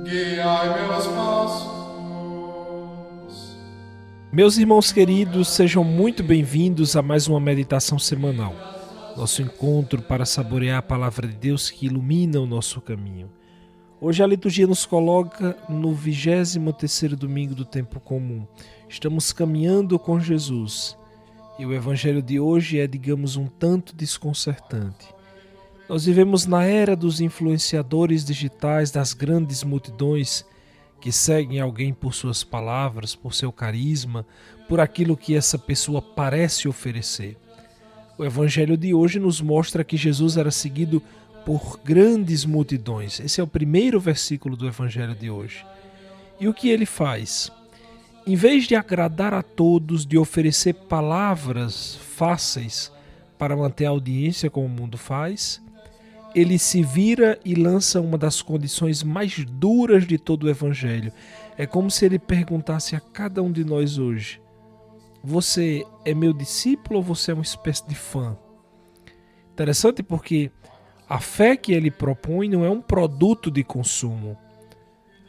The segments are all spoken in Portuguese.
guiai meus passos. Meus irmãos queridos, sejam muito bem-vindos a mais uma meditação semanal. Nosso encontro para saborear a palavra de Deus que ilumina o nosso caminho. Hoje a liturgia nos coloca no 23º domingo do tempo comum. Estamos caminhando com Jesus. E o evangelho de hoje é, digamos, um tanto desconcertante. Nós vivemos na era dos influenciadores digitais, das grandes multidões que seguem alguém por suas palavras, por seu carisma, por aquilo que essa pessoa parece oferecer. O evangelho de hoje nos mostra que Jesus era seguido por grandes multidões. Esse é o primeiro versículo do evangelho de hoje. E o que ele faz? Em vez de agradar a todos, de oferecer palavras fáceis para manter a audiência como o mundo faz, ele se vira e lança uma das condições mais duras de todo o evangelho. É como se ele perguntasse a cada um de nós hoje: você é meu discípulo ou você é uma espécie de fã? Interessante porque a fé que ele propõe não é um produto de consumo.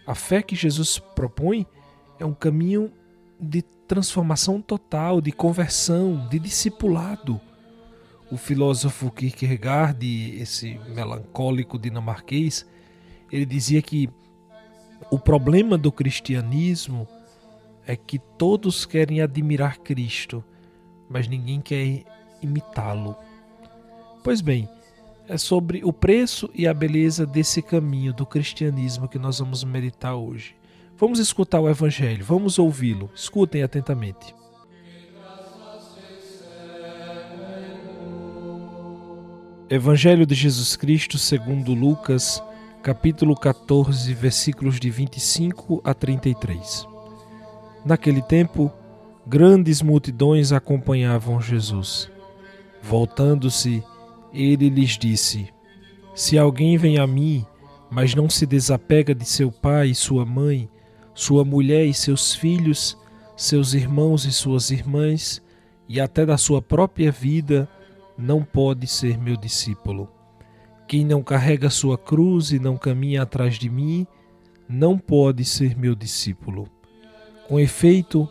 A fé que Jesus propõe é um caminho de transformação total, de conversão, de discipulado. O filósofo Kierkegaard, esse melancólico dinamarquês, ele dizia que o problema do cristianismo é que todos querem admirar Cristo, mas ninguém quer imitá-lo. Pois bem, é sobre o preço e a beleza desse caminho do cristianismo que nós vamos meditar hoje. Vamos escutar o evangelho, vamos ouvi-lo. Escutem atentamente. Evangelho de Jesus Cristo segundo Lucas, capítulo 14, versículos de 25 a 33. Naquele tempo, grandes multidões acompanhavam Jesus. Voltando-se, ele lhes disse: se alguém vem a mim, mas não se desapega de seu pai e sua mãe, sua mulher e seus filhos, seus irmãos e suas irmãs, e até da sua própria vida, não pode ser meu discípulo. Quem não carrega sua cruz e não caminha atrás de mim, não pode ser meu discípulo. Com efeito,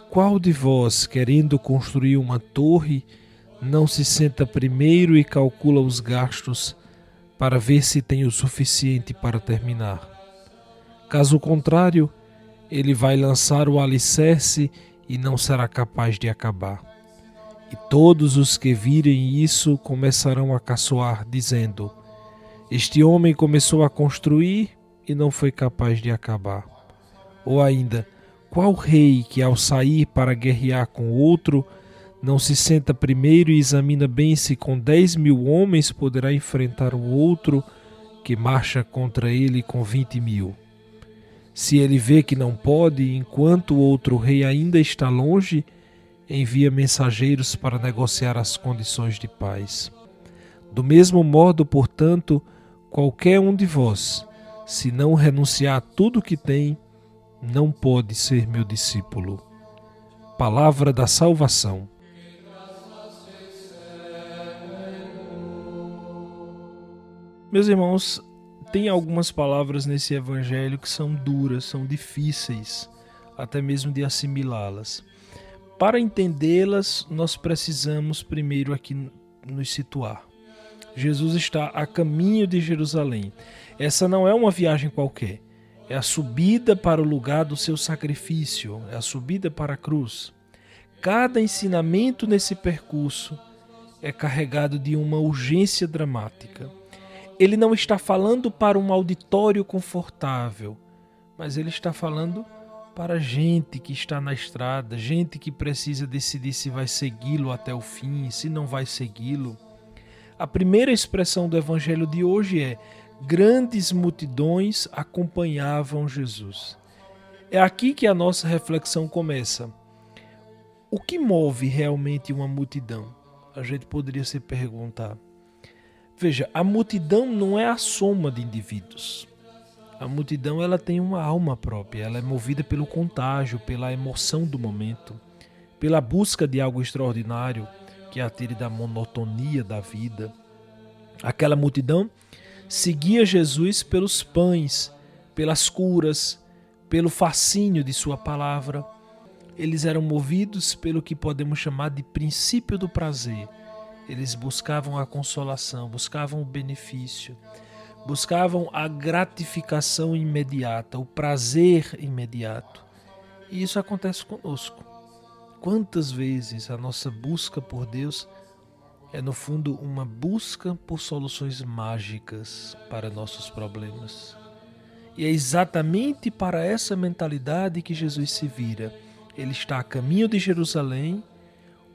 qual de vós, querendo construir uma torre, não se senta primeiro e calcula os gastos para ver se tem o suficiente para terminar? Caso contrário, ele vai lançar o alicerce e não será capaz de acabar. E todos os que virem isso começarão a caçoar, dizendo: este homem começou a construir e não foi capaz de acabar. Ou ainda, qual rei que ao sair para guerrear com outro, não se senta primeiro e examina bem se com 10.000 homens poderá enfrentar o outro que marcha contra ele com 20.000? Se ele vê que não pode, enquanto o outro rei ainda está longe, envia mensageiros para negociar as condições de paz. Do mesmo modo, portanto, qualquer um de vós, se não renunciar a tudo o que tem, não pode ser meu discípulo. Palavra da salvação. Meus irmãos, tem algumas palavras nesse evangelho que são duras, são difíceis, até mesmo de assimilá-las. Para entendê-las, nós precisamos primeiro aqui nos situar. Jesus está a caminho de Jerusalém. Essa não é uma viagem qualquer. É a subida para o lugar do seu sacrifício, é a subida para a cruz. Cada ensinamento nesse percurso é carregado de uma urgência dramática. Ele não está falando para um auditório confortável, mas ele está falando para gente que está na estrada, gente que precisa decidir se vai segui-lo até o fim, se não vai segui-lo. A primeira expressão do evangelho de hoje é: grandes multidões acompanhavam Jesus. É aqui que a nossa reflexão começa. O que move realmente uma multidão? A gente poderia se perguntar. Veja, a multidão não é a soma de indivíduos. A multidão ela tem uma alma própria, ela é movida pelo contágio, pela emoção do momento, pela busca de algo extraordinário que a tire da monotonia da vida. Aquela multidão seguia Jesus pelos pães, pelas curas, pelo fascínio de sua palavra. Eles eram movidos pelo que podemos chamar de princípio do prazer. Eles buscavam a consolação, buscavam o benefício, buscavam a gratificação imediata, o prazer imediato. E isso acontece conosco. Quantas vezes a nossa busca por Deus é, no fundo, uma busca por soluções mágicas para nossos problemas. E é exatamente para essa mentalidade que Jesus se vira. Ele está a caminho de Jerusalém,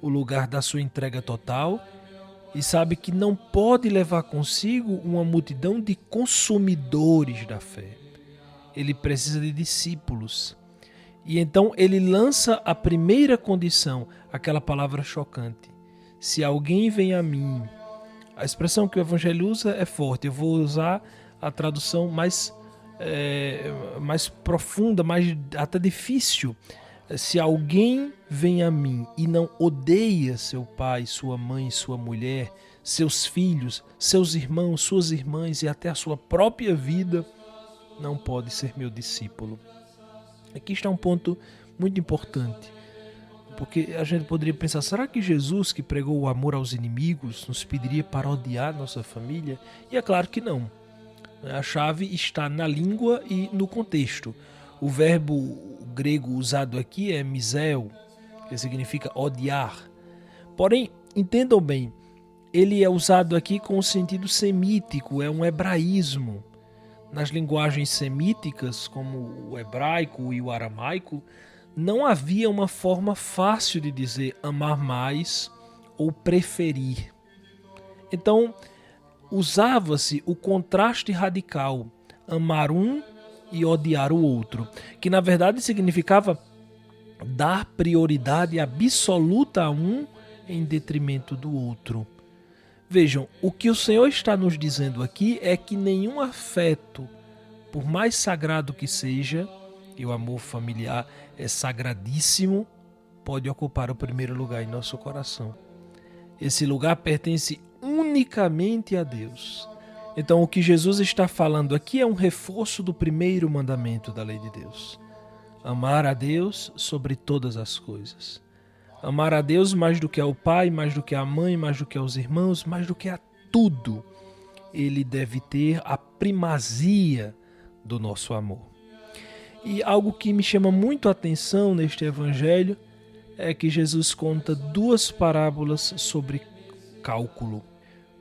o lugar da sua entrega total, e sabe que não pode levar consigo uma multidão de consumidores da fé. Ele precisa de discípulos. E então ele lança a primeira condição, aquela palavra chocante. Se alguém vem a mim, a expressão que o Evangelho usa é forte. Eu vou usar a tradução mais profunda, mais até difícil. Se alguém vem a mim e não odeia seu pai, sua mãe, sua mulher, seus filhos, seus irmãos, suas irmãs e até a sua própria vida, não pode ser meu discípulo. Aqui está um ponto muito importante. Porque a gente poderia pensar, será que Jesus, que pregou o amor aos inimigos, nos pediria para odiar nossa família? E é claro que não. A chave está na língua e no contexto. O verbo grego usado aqui é miseo, que significa odiar. Porém, entendam bem, ele é usado aqui com o sentido semítico, é um hebraísmo. Nas linguagens semíticas, como o hebraico e o aramaico, não havia uma forma fácil de dizer amar mais ou preferir. Então, usava-se o contraste radical, amar um e odiar o outro, que na verdade significava dar prioridade absoluta a um em detrimento do outro. Vejam, o que o Senhor está nos dizendo aqui é que nenhum afeto, por mais sagrado que seja, e o amor familiar é sagradíssimo, pode ocupar o primeiro lugar em nosso coração. Esse lugar pertence unicamente a Deus. Então, o que Jesus está falando aqui é um reforço do primeiro mandamento da lei de Deus. Amar a Deus sobre todas as coisas. Amar a Deus mais do que ao pai, mais do que à mãe, mais do que aos irmãos, mais do que a tudo. Ele deve ter a primazia do nosso amor. E algo que me chama muito a atenção neste evangelho é que Jesus conta duas parábolas sobre cálculo.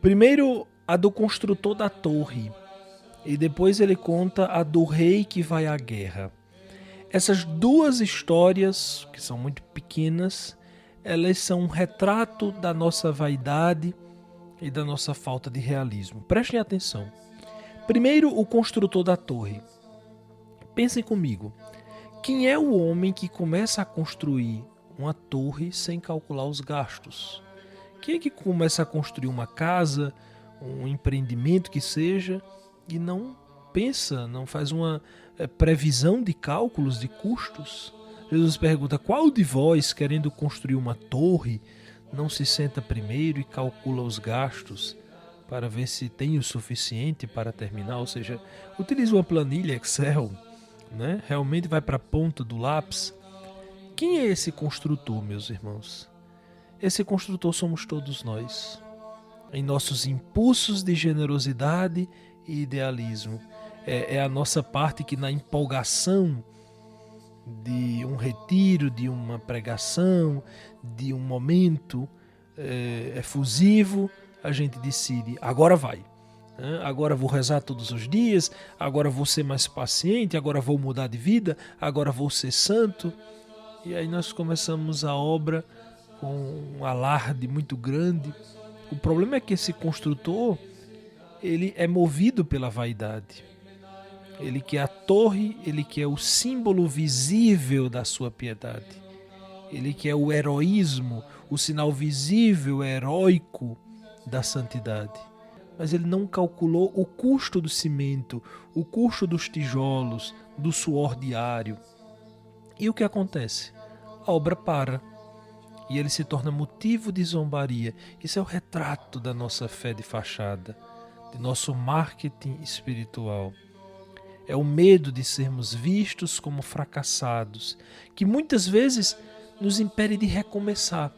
Primeiro, a do construtor da torre, e depois ele conta a do rei que vai à guerra. Essas duas histórias, que são muito pequenas, elas são um retrato da nossa vaidade e da nossa falta de realismo. Prestem atenção. Primeiro, o construtor da torre. Pensem comigo, quem é o homem que começa a construir uma torre sem calcular os gastos? Quem é que começa a construir uma casa, um empreendimento que seja, e não pensa, não faz uma previsão de cálculos, de custos? Jesus pergunta, qual de vós, querendo construir uma torre, não se senta primeiro e calcula os gastos para ver se tem o suficiente para terminar? Ou seja, utiliza uma planilha Excel, né? Realmente vai para a ponta do lápis. Quem é esse construtor, meus irmãos? Esse construtor somos todos nós, em nossos impulsos de generosidade e idealismo. É a nossa parte que, na empolgação de um retiro, de uma pregação, de um momento efusivo, a gente decide, agora vai. Agora vou rezar todos os dias, agora vou ser mais paciente, agora vou mudar de vida, agora vou ser santo. E aí nós começamos a obra com um alarde muito grande. O problema é que esse construtor, ele é movido pela vaidade. Ele quer a torre, ele quer o símbolo visível da sua piedade. Ele quer o heroísmo, o sinal visível, heróico da santidade. Mas ele não calculou o custo do cimento, o custo dos tijolos, do suor diário. E o que acontece? A obra para. E ele se torna motivo de zombaria. Isso é o retrato da nossa fé de fachada, de nosso marketing espiritual. É o medo de sermos vistos como fracassados, que muitas vezes nos impede de recomeçar.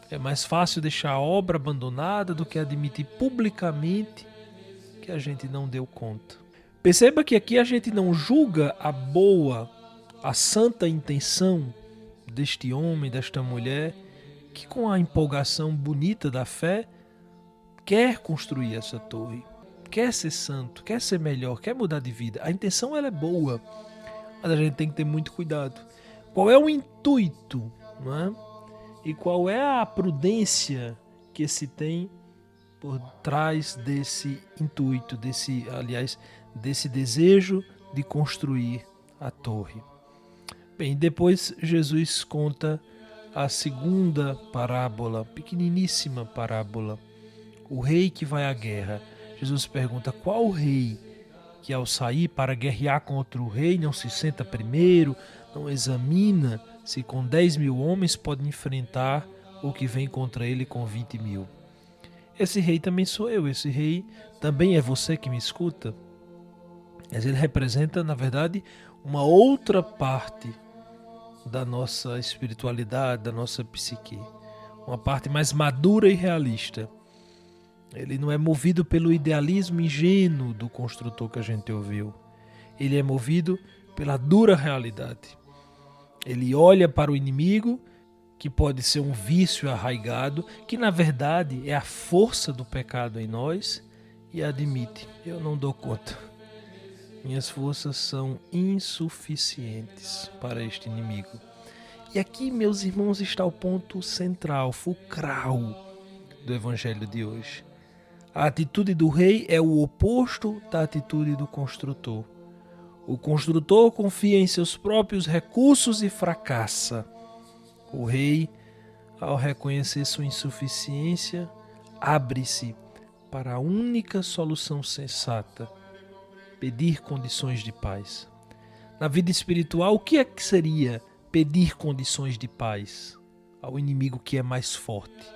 É mais fácil deixar a obra abandonada do que admitir publicamente que a gente não deu conta. Perceba que aqui a gente não julga a boa, a santa intenção deste homem, desta mulher, que com a empolgação bonita da fé quer construir essa torre, quer ser santo, quer ser melhor, quer mudar de vida. A intenção ela é boa, mas a gente tem que ter muito cuidado. Qual é o intuito, não é? E qual é a prudência que se tem por trás desse intuito, desse desejo de construir a torre? Bem, depois Jesus conta a segunda parábola, pequeniníssima parábola, o rei que vai à guerra. Jesus pergunta: qual rei que ao sair para guerrear contra o rei não se senta primeiro, não examina se com 10.000 homens pode enfrentar o que vem contra ele com 20.000? Esse rei também sou eu, esse rei também é você que me escuta. Mas ele representa, na verdade, uma outra parte da nossa espiritualidade, da nossa psique. Uma parte mais madura e realista. Ele não é movido pelo idealismo ingênuo do construtor que a gente ouviu. Ele é movido pela dura realidade. Ele olha para o inimigo, que pode ser um vício arraigado, que na verdade é a força do pecado em nós, e admite: eu não dou conta. Minhas forças são insuficientes para este inimigo. E aqui, meus irmãos, está o ponto central, fulcral do evangelho de hoje. A atitude do rei é o oposto da atitude do construtor. O construtor confia em seus próprios recursos e fracassa. O rei, ao reconhecer sua insuficiência, abre-se para a única solução sensata: pedir condições de paz. Na vida espiritual, o que é que seria pedir condições de paz ao inimigo que é mais forte?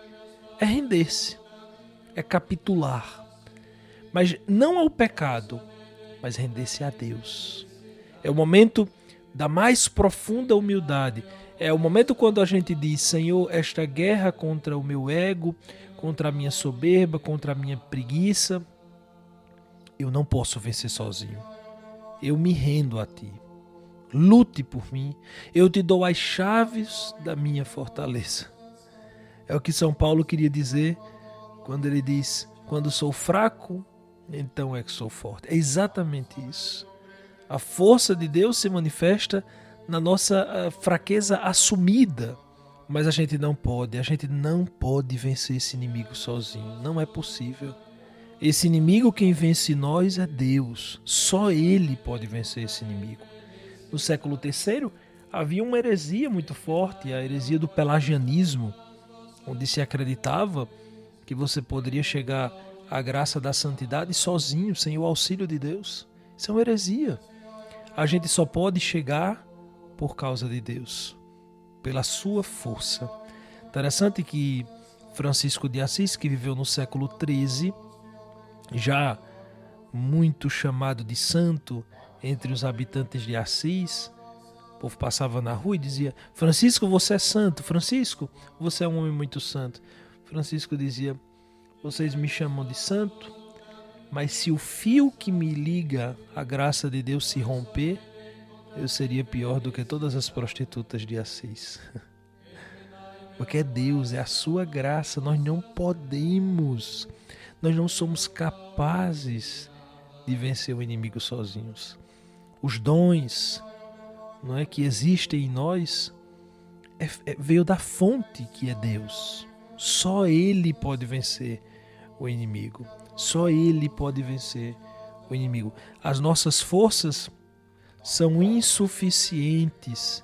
É render-se, é capitular. Mas não ao pecado, mas render-se a Deus. É o momento da mais profunda humildade. É o momento quando a gente diz: Senhor, esta guerra contra o meu ego, contra a minha soberba, contra a minha preguiça, eu não posso vencer sozinho. Eu me rendo a Ti. Lute por mim. Eu te dou as chaves da minha fortaleza. É o que São Paulo queria dizer quando ele diz: quando sou fraco, então é que sou forte. É exatamente isso. A força de Deus se manifesta na nossa fraqueza assumida. Mas a gente não pode vencer esse inimigo sozinho. Não é possível. Esse inimigo, quem vence em nós é Deus. Só Ele pode vencer esse inimigo. No século III havia uma heresia muito forte, a heresia do pelagianismo, onde se acreditava que você poderia chegar à graça da santidade sozinho, sem o auxílio de Deus. Isso é uma heresia. A gente só pode chegar por causa de Deus, pela sua força. Interessante que Francisco de Assis, que viveu no século XIII, já muito chamado de santo entre os habitantes de Assis, o povo passava na rua e dizia: Francisco, você é santo. Francisco, você é um homem muito santo. Francisco dizia: vocês me chamam de santo, mas se o fio que me liga à graça de Deus se romper, eu seria pior do que todas as prostitutas de Assis. Porque é Deus, é a sua graça. Nós não podemos, nós não somos capazes de vencer o inimigo sozinhos. Os dons, não é, que existem em nós veio da fonte que é Deus. Só Ele pode vencer o inimigo. Só Ele pode vencer o inimigo. As nossas forças são insuficientes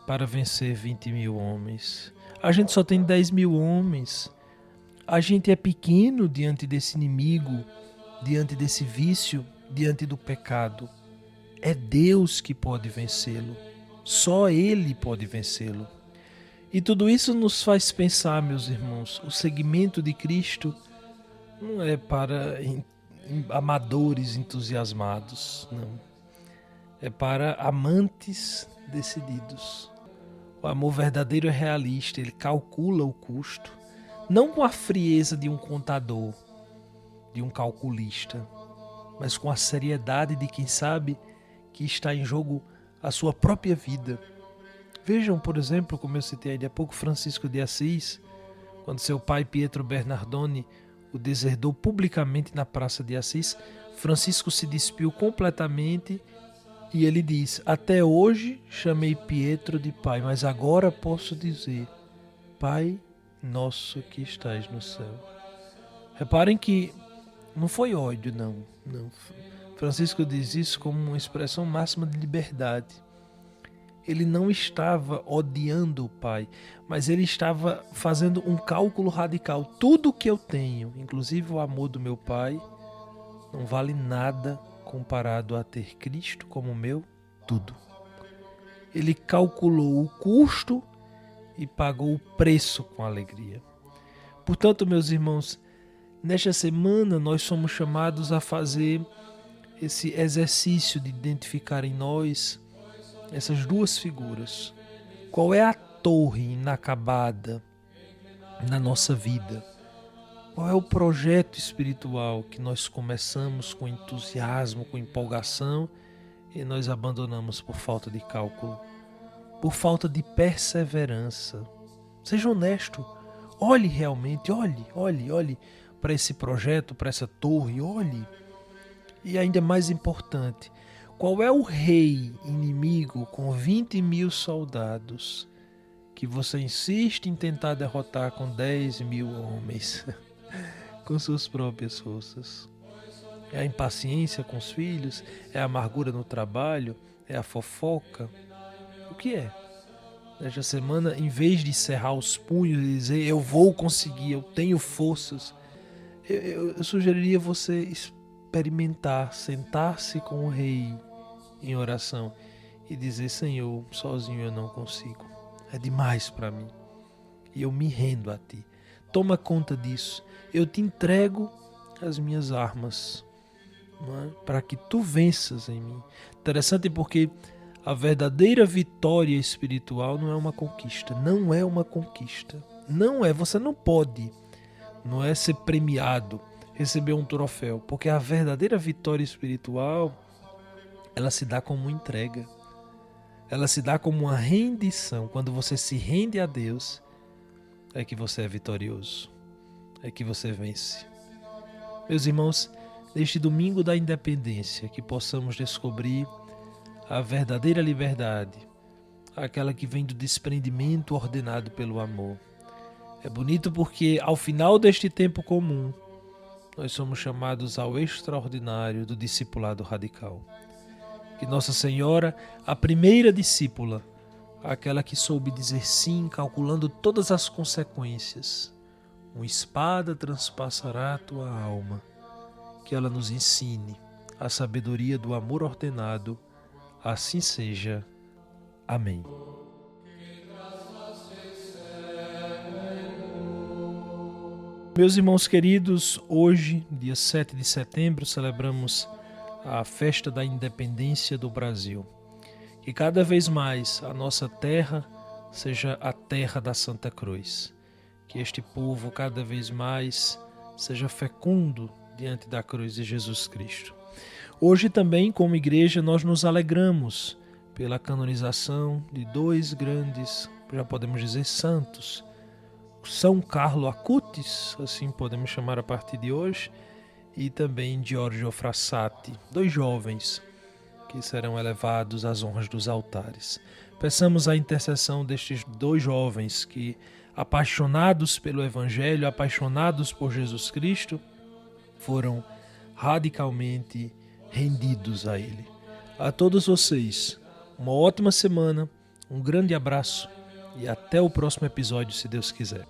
para vencer 20.000 homens. A gente só tem 10.000 homens. A gente é pequeno diante desse inimigo, diante desse vício, diante do pecado. É Deus que pode vencê-lo. Só Ele pode vencê-lo. E tudo isso nos faz pensar, meus irmãos, o seguimento de Cristo não é para amadores entusiasmados, não. é para amantes decididos. O amor verdadeiro é realista, ele calcula o custo, não com a frieza de um contador, de um calculista, mas com a seriedade de quem sabe que está em jogo a sua própria vida. Vejam, por exemplo, como eu citei ainda há pouco, Francisco de Assis, quando seu pai Pietro Bernardoni o deserdou publicamente na Praça de Assis, Francisco se despiu completamente e ele diz: até hoje chamei Pietro de pai, mas agora posso dizer: Pai nosso que estás no céu. Reparem que não foi ódio, não. Francisco diz isso como uma expressão máxima de liberdade. Ele não estava odiando o Pai, mas ele estava fazendo um cálculo radical. Tudo que eu tenho, inclusive o amor do meu Pai, não vale nada comparado a ter Cristo como meu tudo. Ele calculou o custo e pagou o preço com alegria. Portanto, meus irmãos, nesta semana nós somos chamados a fazer esse exercício de identificar em nós essas duas figuras. Qual é a torre inacabada na nossa vida? Qual é o projeto espiritual que nós começamos com entusiasmo, com empolgação e nós abandonamos por falta de cálculo, por falta de perseverança? Seja honesto, olhe realmente, olhe para esse projeto, para essa torre, olhe. E ainda mais importante, qual é o rei inimigo com 20.000 soldados que você insiste em tentar derrotar com 10.000 homens, com suas próprias forças? É a impaciência com os filhos? É a amargura no trabalho? É a fofoca? O que é? Nesta semana, em vez de cerrar os punhos e dizer eu vou conseguir, eu tenho forças, eu sugeriria você experimentar, sentar-se com o rei em oração e dizer: Senhor, sozinho eu não consigo, é demais para mim e eu me rendo a ti, toma conta disso, eu te entrego as minhas armas, para que tu venças em mim. Interessante porque a verdadeira vitória espiritual não é uma conquista, não é uma conquista, não é, você não pode, não é ser premiado, receber um troféu, porque a verdadeira vitória espiritual ela se dá como entrega, ela se dá como uma rendição. Quando você se rende a Deus, é que você é vitorioso, é que você vence. Meus irmãos, neste domingo da independência, que possamos descobrir a verdadeira liberdade, aquela que vem do desprendimento ordenado pelo amor. É bonito porque ao final deste tempo comum, nós somos chamados ao extraordinário do discipulado radical. Que Nossa Senhora, a primeira discípula, aquela que soube dizer sim, calculando todas as consequências, uma espada transpassará a tua alma, que ela nos ensine a sabedoria do amor ordenado, assim seja. Amém. Meus irmãos queridos, hoje, dia 7 de setembro, celebramos a festa da independência do Brasil. Que cada vez mais a nossa terra seja a terra da Santa Cruz. Que este povo cada vez mais seja fecundo diante da cruz de Jesus Cristo. Hoje também, como igreja, nós nos alegramos pela canonização de dois grandes, já podemos dizer, santos. São Carlo Acutis, assim podemos chamar a partir de hoje, e também Giorgio Frassati, dois jovens que serão elevados às honras dos altares. Peçamos a intercessão destes dois jovens que, apaixonados pelo Evangelho, apaixonados por Jesus Cristo, foram radicalmente rendidos a Ele. A todos vocês, uma ótima semana, um grande abraço e até o próximo episódio, se Deus quiser.